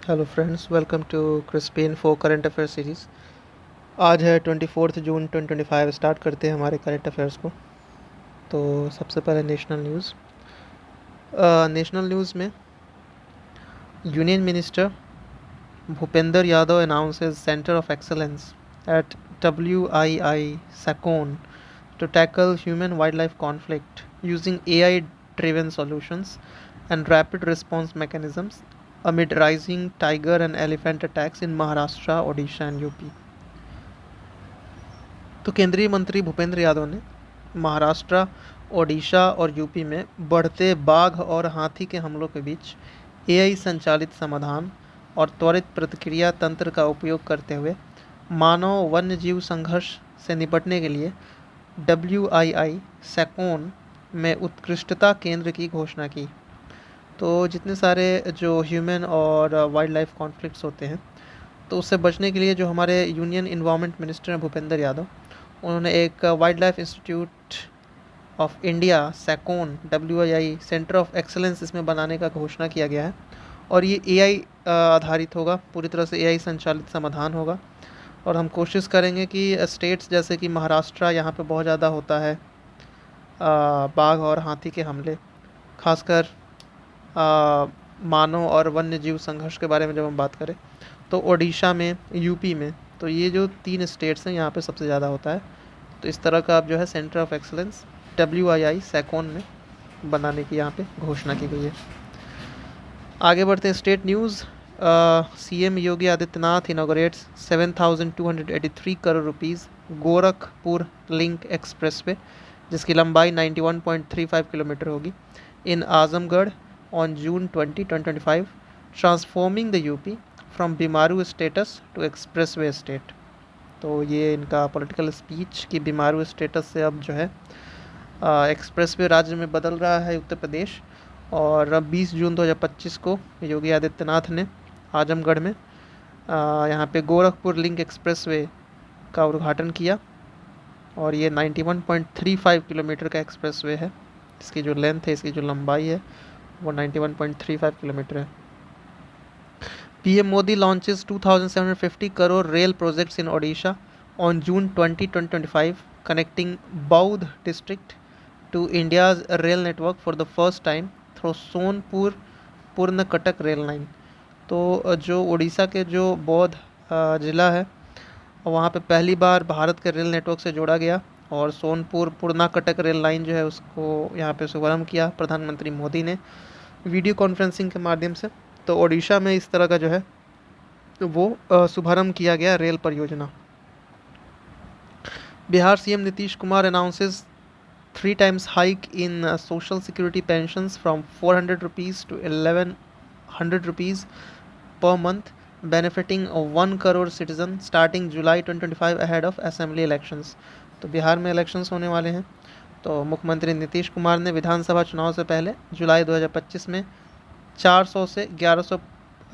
Hello friends, welcome to Crispy Info current affair series. आज है 24 जून 2025। Start करते हैं हमारे करंट अफेयर्स को। तो सबसे पहले नेशनल न्यूज़ में union minister Bhupender Yadav announces centre of excellence at WII Sakon to tackle human wildlife conflict using AI driven solutions and rapid response mechanisms amid rising tiger and elephant attacks in Maharashtra, Odisha and UP। तो केंद्रीय मंत्री भूपेंद्र यादव ने महाराष्ट्र, ओडिशा और UP में बढ़ते बाघ और हाथी के हमलों के बीच AI संचालित समाधान और त्वरित प्रतिक्रिया तंत्र का उपयोग करते हुए मानव वन्य जीव संघर्ष से निपटने के लिए WII सैकोन में उत्कृष्टता केंद्र की घोषणा की। तो जितने सारे जो ह्यूमन और वाइल्ड लाइफ कॉन्फ्लिक्ट्स होते हैं, तो उससे बचने के लिए जो हमारे यूनियन इन्वायरमेंट मिनिस्टर हैं भूपेंद्र यादव, उन्होंने एक wildlife institute of India सैकोन WII सेंटर ऑफ एक्सलेंस इसमें बनाने का घोषणा किया गया है। और ये AI आधारित होगा, पूरी तरह से AI संचालित समाधान होगा। और हम कोशिश करेंगे कि स्टेट्स जैसे कि महाराष्ट्र, यहाँ पे बहुत ज़्यादा होता है बाघ और हाथी के हमले, खासकर मानव और वन्य जीव संघर्ष के बारे में जब हम बात करें तो ओडिशा में, यूपी में, तो ये जो 3 स्टेट्स हैं यहाँ पे सबसे ज़्यादा होता है। तो इस तरह का अब जो है सेंटर ऑफ एक्सलेंस WII सैकोन में बनाने की यहाँ पे घोषणा की गई है। आगे बढ़ते हैं state news. CM Yogi Adityanath inaugurates 7,283 crore rupees Gorakhpur link expressway, जिसकी लंबाई 91.35 किलोमीटर होगी, in Azamgarh on June 20, 2025, transforming the UP from Bimaru status to expressway state. तो ये इनका पॉलिटिकल स्पीच कि बीमारू स्टेटस से अब जो है एक्सप्रेसवे राज्य में बदल रहा है उत्तर प्रदेश। और 20 जून 2025 को योगी आदित्यनाथ ने आजमगढ़ में यहाँ पे गोरखपुर लिंक एक्सप्रेसवे का उद्घाटन किया। और ये 91.35 किलोमीटर का एक्सप्रेसवे है। इसकी जो लेंथ है, इसकी जो लंबाई है, वो 91.35 किलोमीटर है। PM Modi launches 2,750 crore rail projects in Odisha on June 20, 2025, connecting Boudh district to India's rail network for the first time through Sonepur Purunakatak rail line. तो जो उड़ीसा के जो बौद्ध ज़िला है, वहाँ पे पहली बार भारत के रेल नेटवर्क से जोड़ा गया और सोनपुर पूर्णाकटक रेल लाइन जो है उसको यहाँ पे शुभारम्भ किया प्रधानमंत्री मोदी ने वीडियो कॉन्फ्रेंसिंग के माध्यम से। तो ओडिशा में इस तरह का जो है वो शुभारम्भ किया गया रेल परियोजना। Bihar CM Nitish Kumar announces 3 times hike in social security pensions from 400 rupees to 1100 rupees per month, benefiting 1 crore citizen starting July 2025 ahead of assembly elections। तो बिहार में इलेक्शंस होने वाले हैं, तो मुख्यमंत्री नीतीश कुमार ने विधानसभा चुनाव से पहले जुलाई 2025 में 400 से 1100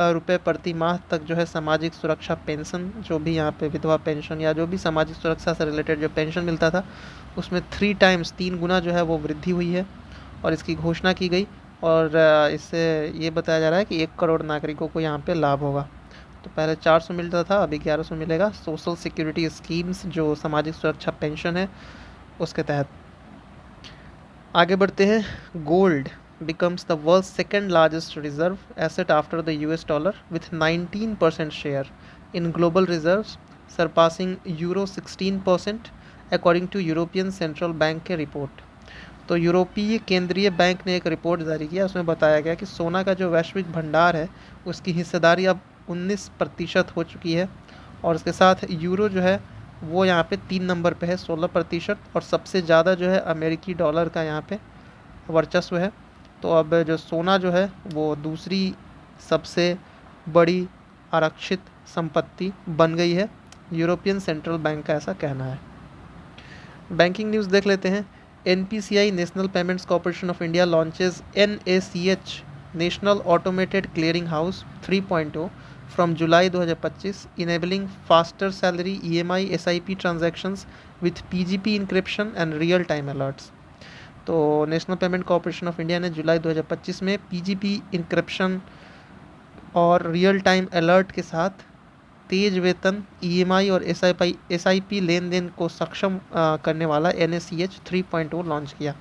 रुपये प्रति माह तक जो है सामाजिक सुरक्षा पेंशन, जो भी यहाँ पे विधवा पेंशन या जो भी सामाजिक सुरक्षा से रिलेटेड जो पेंशन मिलता था, उसमें 3 times 3 गुना जो है वो वृद्धि हुई है और इसकी घोषणा की गई। और इससे ये बताया जा रहा है कि 1 करोड़ नागरिकों को यहाँ पे लाभ होगा। तो पहले 400 मिलता था, अभी 1100 मिलेगा सोशल सिक्योरिटी स्कीम्स, जो सामाजिक सुरक्षा पेंशन है उसके तहत। आगे बढ़ते हैं। Gold becomes the world's second largest reserve asset after the US dollar with 19% share in global reserves, surpassing euro 16% according to European Central Bank के रिपोर्ट। तो यूरोपीय केंद्रीय बैंक ने एक रिपोर्ट जारी किया, उसमें बताया गया कि सोना का जो वैश्विक भंडार है उसकी हिस्सेदारी अब 19% हो चुकी है। और उसके साथ यूरो जो है वो यहाँ पे 3 नंबर पे है 16%, और सबसे ज़्यादा जो है अमेरिकी डॉलर का यहाँ पे वर्चस्व है। तो अब जो सोना जो है वो दूसरी सबसे बड़ी आरक्षित संपत्ति बन गई है, यूरोपियन सेंट्रल बैंक का ऐसा कहना है। बैंकिंग न्यूज़ देख लेते हैं। NPCI national payments corporation of India launches NACH national automated clearing house 3.0 from July 2025, enabling faster salary EMI SIP transactions with PGP encryption and real time alerts. तो national payment corporation of India ने जुलाई 2025 में PGP encryption और real time alert के साथ तेज वेतन, EMI और SIP लेन then को सक्षम करने वाला NACH 3.0 लॉन्च किया।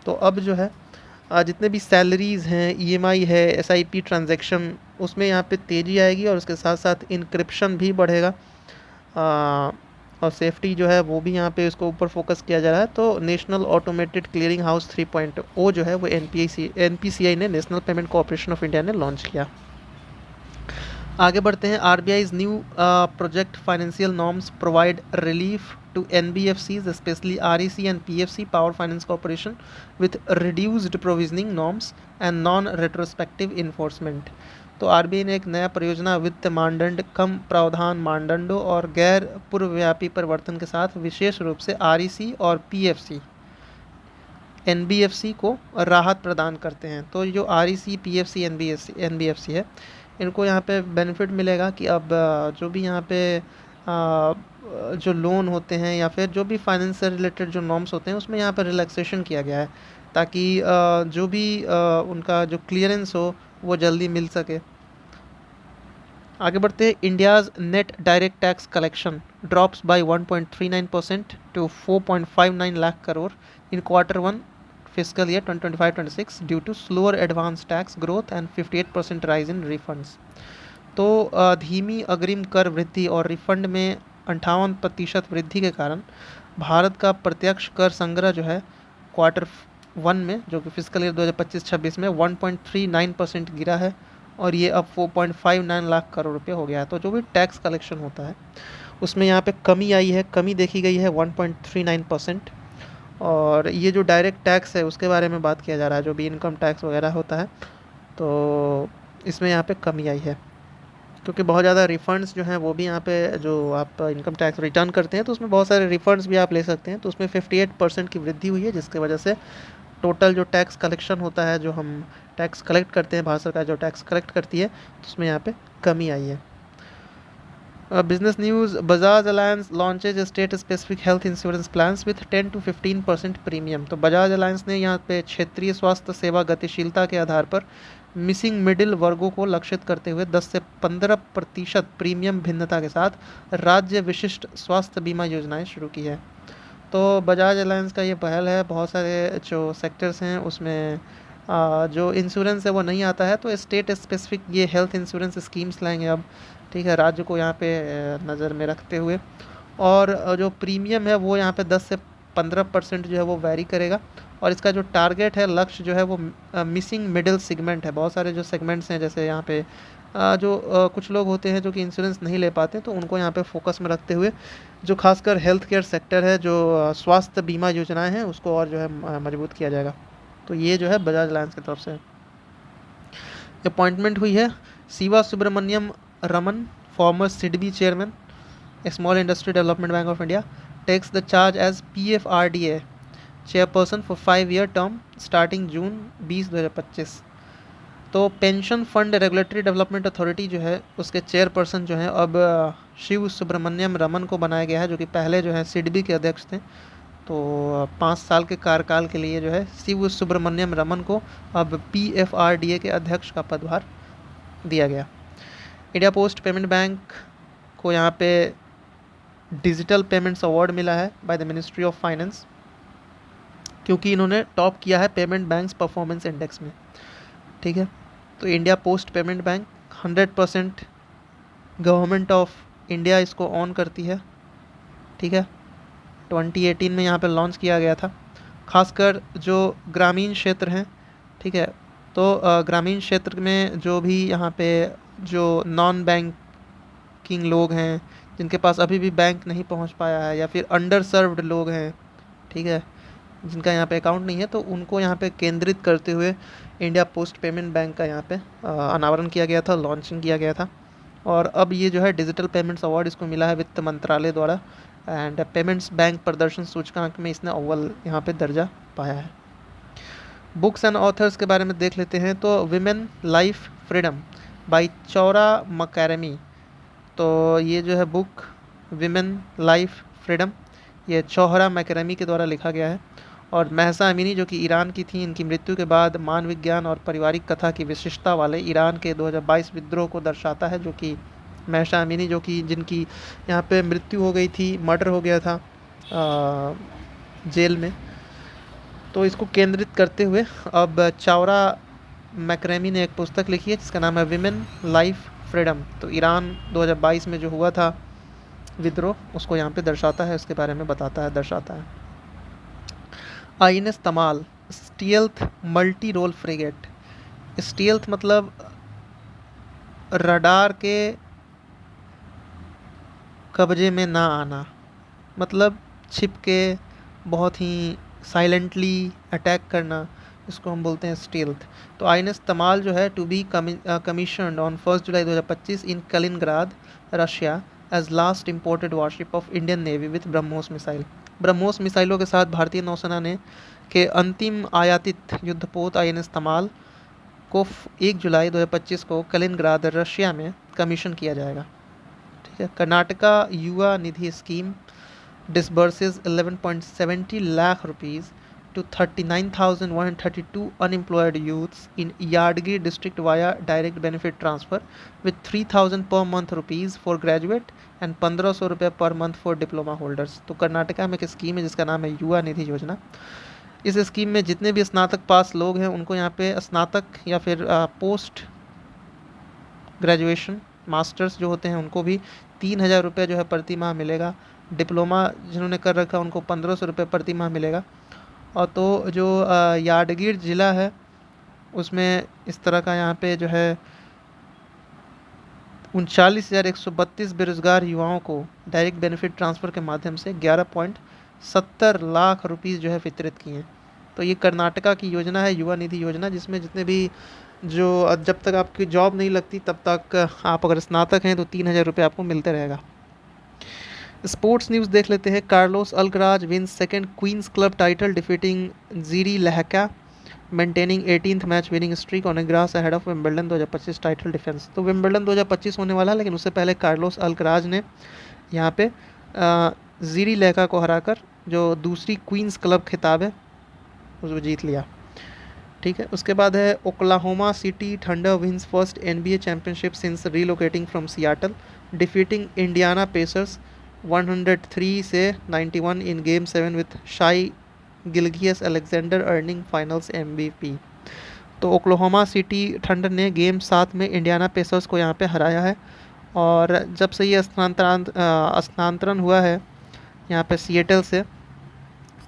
तो अब जो है जितने भी सैलरीज हैं, ईएमआई है, एसआईपी ट्रांजैक्शन, उसमें यहाँ पे तेज़ी आएगी और उसके साथ साथ इंक्रिप्शन भी बढ़ेगा। आ, और सेफ्टी जो है वो भी यहाँ पे इसको ऊपर फोकस किया जा रहा है। तो नेशनल ऑटोमेटेड क्लियरिंग हाउस 3.0 जो है वो एनपीसीआई ने, national payment corporation of India ने लॉन्च किया। आगे बढ़ते हैं। RBI's new project financial norms provide relief to NBFCs, especially REC and PFC, Power Finance Corporation, with reduced provisioning norms and non-retrospective enforcement। तो आरबीआई ने एक नया परियोजना वित्त मानदंड, कम प्रावधान मानदंडों और गैर पूर्वव्यापी परिवर्तन के साथ विशेष रूप से REC और PFC NBFC को राहत प्रदान करते हैं। तो जो REC, PFC, NBFC है, इनको यहाँ पे बेनिफिट मिलेगा कि अब जो भी यहाँ पे जो लोन होते हैं या फिर जो भी फाइनेंस से रिलेटेड जो नॉर्म्स होते हैं उसमें यहाँ पर रिलैक्सेशन किया गया है, ताकि जो भी उनका जो क्लियरेंस हो वो जल्दी मिल सके। आगे बढ़ते हैं। India's net direct tax collection drops by 1.39% to 4.59 lakh crore in Q1 fiscal year 2025-26 due to slower advance tax growth and 58% rise in refunds. तो धीमी अग्रिम कर वृद्धि और रिफंड में 58% वृद्धि के कारण भारत का प्रत्यक्ष कर संग्रह जो है Q1 में, जो कि फिजिकल ईयर 2025-26 में 1.39% गिरा है और ये अब 4.59 लाख करोड़ रुपये हो गया है। तो जो भी टैक्स कलेक्शन होता है उसमें यहाँ पे कमी आई है, कमी देखी गई है 1.39%। और ये जो डायरेक्ट टैक्स है उसके बारे में बात किया जा रहा है, जो भी इनकम टैक्स वगैरह होता है, तो इसमें यहाँ पे कमी आई है क्योंकि बहुत ज़्यादा रिफ़ंड्स जो हैं वो भी यहाँ पे, जो आप इनकम टैक्स रिटर्न करते हैं तो उसमें बहुत सारे रिफ़ंड्स भी आप ले सकते हैं, तो उसमें 58% की वृद्धि हुई है, जिसकी वजह से टोटल जो टैक्स कलेक्शन होता है, जो हम टैक्स कलेक्ट करते हैं, भारत सरकार जो टैक्स कलेक्ट करती है, तो उसमें यहाँ पे कमी आई है। Business news. Bajaj alliance launches state specific health insurance plans with 10 to 15% premium. तो बजाज अलायंस ने यहाँ पे क्षेत्रीय स्वास्थ्य सेवा गतिशीलता के आधार पर मिसिंग मिडिल वर्गों को लक्षित करते हुए 10 से 15% प्रीमियम भिन्नता के साथ राज्य विशिष्ट स्वास्थ्य बीमा योजनाएं शुरू की है। तो बजाज अलायंस का ये पहल है। बहुत सारे जो सेक्टर्स हैं उसमें जो इंश्योरेंस है वो नहीं आता है, तो स्टेट स्पेसिफिक ये हेल्थ इंश्योरेंस स्कीम्स लाएंगे अब, ठीक है, राज्य को यहाँ पे नज़र में रखते हुए। और जो प्रीमियम है वो यहाँ पे 10 से 15% जो है वो वैरी करेगा। और इसका जो टारगेट है, लक्ष्य जो है वो मिसिंग मिडिल सेगमेंट है। बहुत सारे जो सेगमेंट्स हैं, जैसे यहाँ पे कुछ लोग होते हैं जो कि इंश्योरेंस नहीं ले पाते, तो उनको यहाँ पे फोकस में रखते हुए जो खासकर हेल्थ केयर सेक्टर है, जो स्वास्थ्य बीमा योजनाएं हैं, उसको और जो है मजबूत किया जाएगा। तो ये जो है बजाज अलायंस की तरफ से अपॉइंटमेंट हुई है। Shiva Subramaniam Raman, former SIDBI chairman, small industry development bank of India, takes the charge as PFRDA chairperson for 5-year term starting June 2025। तो pension fund regulatory development authority जो है उसके चेयरपर्सन जो हैं अब शिव सुब्रमण्यम रमन को बनाया गया है, जो कि पहले जो है सिडबी के अध्यक्ष थे। तो 5 साल के कार्यकाल के लिए जो है शिव सुब्रमण्यम रमन को अब PFRDA के अध्यक्ष का पदभार दिया गया। इंडिया पोस्ट पेमेंट बैंक को यहाँ पे डिजिटल पेमेंट्स अवार्ड मिला है by the ministry of finance, क्योंकि इन्होंने टॉप किया है पेमेंट बैंक्स परफॉर्मेंस इंडेक्स में, ठीक है। तो India post payment bank 100% government of India इसको ऑन करती है, ठीक है। 2018 में यहाँ पे लॉन्च किया गया था। खासकर जो ग्रामीण क्षेत्र हैं, ठीक है, तो ग्रामीण क्षेत्र में जो भी यहाँ पे जो नॉन बैंकिंग लोग हैं, जिनके पास अभी भी बैंक नहीं पहुँच पाया है, या फिर अंडर सर्व्ड लोग हैं, ठीक है, जिनका यहाँ पे अकाउंट नहीं है, तो उनको यहाँ पे केंद्रित करते हुए इंडिया पोस्ट पेमेंट बैंक का यहाँ पे अनावरण किया गया था, लॉन्चिंग किया गया था। और अब ये जो है डिजिटल पेमेंट्स अवार्ड इसको मिला है वित्त मंत्रालय द्वारा, एंड पेमेंट्स बैंक प्रदर्शन सूचकांक में इसने अव्वल यहाँ पे दर्जा पाया है। बुक्स एंड ऑथर्स के बारे में देख लेते हैं। तो women life freedom by Chowra Makaremi. तो ये जो है बुक विमेन लाइफ फ्रीडम, ये चौहरा मैकेरमी के द्वारा लिखा गया है। और महसा अमीनी जो कि ईरान की थी, इनकी मृत्यु के बाद मान विज्ञान और पारिवारिक कथा की विशिष्टता वाले ईरान के 2022 विद्रोह को दर्शाता है, जो कि महसा अमीनी जो कि जिनकी यहाँ पे मृत्यु हो गई थी, मर्डर हो गया था जेल में। तो इसको केंद्रित करते हुए अब चावरा मैक्रेमी ने एक पुस्तक लिखी है जिसका नाम है विमेन लाइफ फ्रीडम। तो ईरान 2022 में जो हुआ था विद्रोह, उसको यहाँ पे दर्शाता है, उसके बारे में बताता है, दर्शाता है। INS Tamal stealth multi role frigate. Stealth मतलब रडार के कब्जे में ना आना, मतलब छिप के बहुत ही साइलेंटली अटैक करना, इसको हम बोलते हैं स्टील्थ। तो आईएनएस तमाल जो है टू बी कमीशनड ऑन 1 जुलाई 2025 in Kaliningrad Russia as last imported warship of Indian navy with BrahMos missile. BrahMos मिसाइलों के साथ भारतीय नौसेना ने के अंतिम आयातित युद्धपोत आईएनएस तमाल को 1 जुलाई 2025 को कलिनग्राद रशिया में कमीशन किया जाएगा। ठीक है। कर्नाटका युवा निधि scheme disburses 11.70 lakh rupees to 39,132 unemployed youths in Yadgir district via direct benefit transfer with 3,000 per month rupees for graduate and 1,500 रुपये per month for diploma holders. तो कर्नाटका में एक स्कीम है जिसका नाम है युवा निधि योजना। इस स्कीम में जितने भी स्नातक पास लोग हैं उनको यहाँ पे स्नातक या फिर पोस्ट ग्रेजुएशन मास्टर्स जो होते हैं उनको भी 3,000 रुपये जो है प्रति माह मिलेगा। डिप्लोमा जिन्होंने कर रखा है उनको 1,500 रुपये प्रति माह मिलेगा। और तो जो यादगीर ज़िला है उसमें इस तरह का यहाँ पे जो है 39,132 बेरोजगार युवाओं को डायरेक्ट बेनिफिट ट्रांसफ़र के माध्यम से 11.70 लाख रुपीज़ जो है वितरित किए हैं। तो ये कर्नाटका की योजना है युवा निधि योजना, जिसमें जितने भी जो जब तक आपकी जॉब नहीं लगती तब तक आप अगर स्नातक हैं तो 3,000 रुपये आपको मिलते रहेगा। स्पोर्ट्स न्यूज़ देख लेते हैं। Carlos Alcaraz wins second Queen's club title defeating Jiri Lehecka maintaining 18th match winning streak on a grass ahead of Wimbledon 2025 title defence. तो विंबलडन 2025 होने वाला है, लेकिन उससे पहले कार्लोस अल्कराज ने यहाँ पे जीरी लहका को हराकर जो दूसरी क्वींस क्लब खिताब है उसको जीत लिया। ठीक है। उसके बाद है Oklahoma City Thunder wins first NBA championship since relocating from Seattle defeating Indiana Pacers 103 से 91 in game 7 with Shai Gilgeous Alexander earning finals MVP। तो ओक्लाहोमा सिटी थंडर ने गेम 7 में इंडियाना पेसर्स को यहाँ पे हराया है। और जब से ये स्थानांतरण हुआ है यहाँ पे सिएटल से,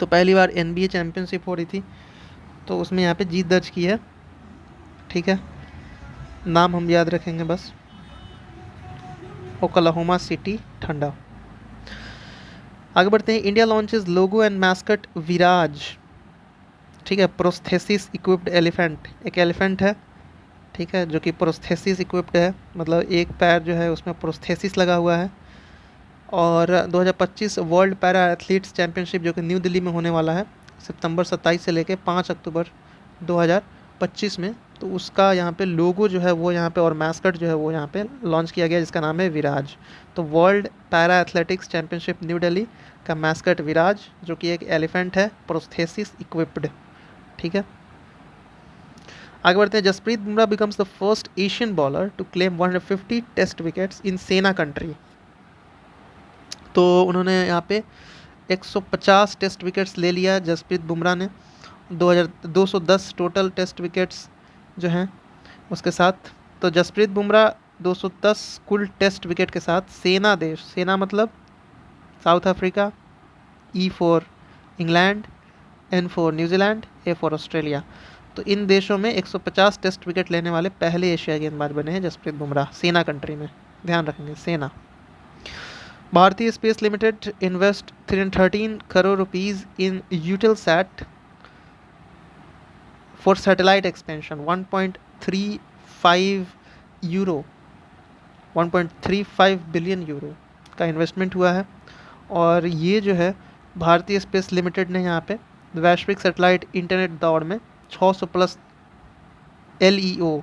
तो पहली बार NBA चैम्पियनशिप हो रही थी, तो उसमें यहाँ पे जीत दर्ज की है। ठीक है, नाम हम याद रखेंगे बस, ओक्लाहोमा सिटी थंडर। आगे बढ़ते हैं। India launches logo and mascot Viraj. ठीक है। प्रोस्थेसिस इक्विप्ड एलिफेंट, एक एलिफेंट है, ठीक है, जो कि प्रोस्थेसिस इक्विप्ड है, मतलब एक पैर जो है उसमें प्रोस्थेसिस लगा हुआ है। और 2025 वर्ल्ड पैरा एथलीट्स चैम्पियनशिप जो कि न्यू दिल्ली में होने वाला है सितंबर 27 से लेकर 5 अक्टूबर 2025 में, तो उसका यहाँ पे लोगो जो है वो यहाँ पे और मैस्कट जो है वो यहाँ पे लॉन्च किया गया जिसका नाम है विराज। तो world para athletics championship new Delhi का मैस्कट विराज, जो कि एक एलिफेंट है प्रोस्थेसिस इक्विप्ड। ठीक है। आगे बढ़ते हैं। Jasprit Bumrah becomes the first Asian bowler to claim 150 test wickets in SENA country. तो उन्होंने यहाँ पे 150 टेस्ट विकेट्स ले लिया जसप्रीत बुमराह ने। 210 टोटल टेस्ट विकेट्स जो हैं उसके साथ। तो जसप्रीत बुमराह 210 कुल टेस्ट विकेट के साथ सेना देश, सेना मतलब south Africa, E for England, N for New Zealand, A for Australia, तो इन देशों में 150 टेस्ट विकेट लेने वाले पहले एशियाई गेंदबाज बने हैं जसप्रीत बुमराह, सेना कंट्री में, ध्यान रखेंगे सेना। भारतीय space limited invest 313 crore rupees in Eutelsat for satellite expansion. 1.35 billion euro का इन्वेस्टमेंट हुआ है। और ये जो है भारतीय स्पेस लिमिटेड ने यहाँ पे वैश्विक सैटेलाइट इंटरनेट दौड़ में 600 प्लस LEO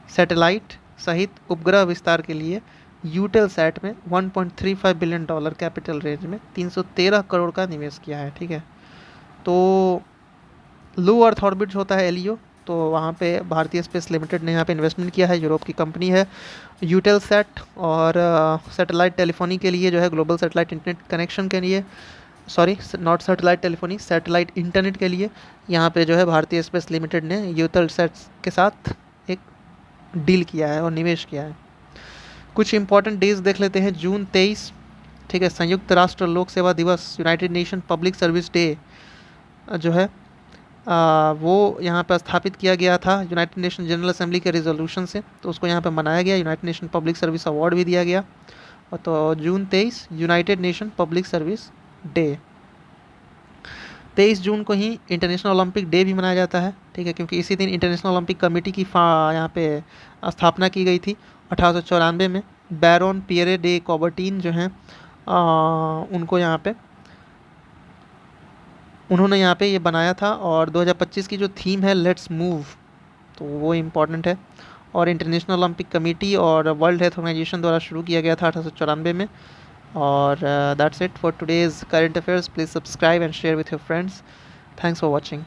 सैटेलाइट सहित उपग्रह विस्तार के लिए यूटेलसैट में $1.35 बिलियन कैपिटल रेंज में 313 करोड़ का निवेश किया है। ठीक है। तो लो अर्थ ऑर्बिट होता है एलईओ, तो वहाँ पे भारतीय स्पेस लिमिटेड ने यहाँ पे इन्वेस्टमेंट किया है, यूरोप की कंपनी है। यूटेलसैट और सैटेलाइट टेलीफोनी के लिए जो है, ग्लोबल सैटेलाइट इंटरनेट कनेक्शन के लिए, sorry not satellite telephony, satellite internet के लिए यहाँ पे जो है भारतीय स्पेस लिमिटेड ने यूटेलसैट के साथ एक डील किया है और निवेश किया है। कुछ इंपॉर्टेंट डेज देख लेते हैं। जून 23, ठीक है, संयुक्त राष्ट्र लोक सेवा दिवस, United nation public service day जो है वो यहाँ पर स्थापित किया गया था यूनाइटेड नेशन जनरल असेंबली के रिजोल्यूशन से, तो उसको यहाँ पे मनाया गया। United nation public service award भी दिया गया। और तो जून 23 United nation public service day. 23 जून को ही इंटरनेशनल ओलंपिक डे भी मनाया जाता है, ठीक है, क्योंकि इसी दिन इंटरनेशनल ओलंपिक कमेटी की यहाँ पे स्थापना की गई थी 1894 में। बैरोन पियरे डे कॉबर्टीन जो हैं उन्होंने यहाँ पे ये बनाया था। और 2025 की जो थीम है लेट्स मूव, तो वो इम्पॉर्टेंट है। और इंटरनेशनल ओलंपिक कमेटी और वर्ल्ड हेल्थ ऑर्गेनाइजेशन द्वारा शुरू किया गया था 1894 में। और that's it for today's current affairs. Please subscribe and share with your friends. Thanks for watching.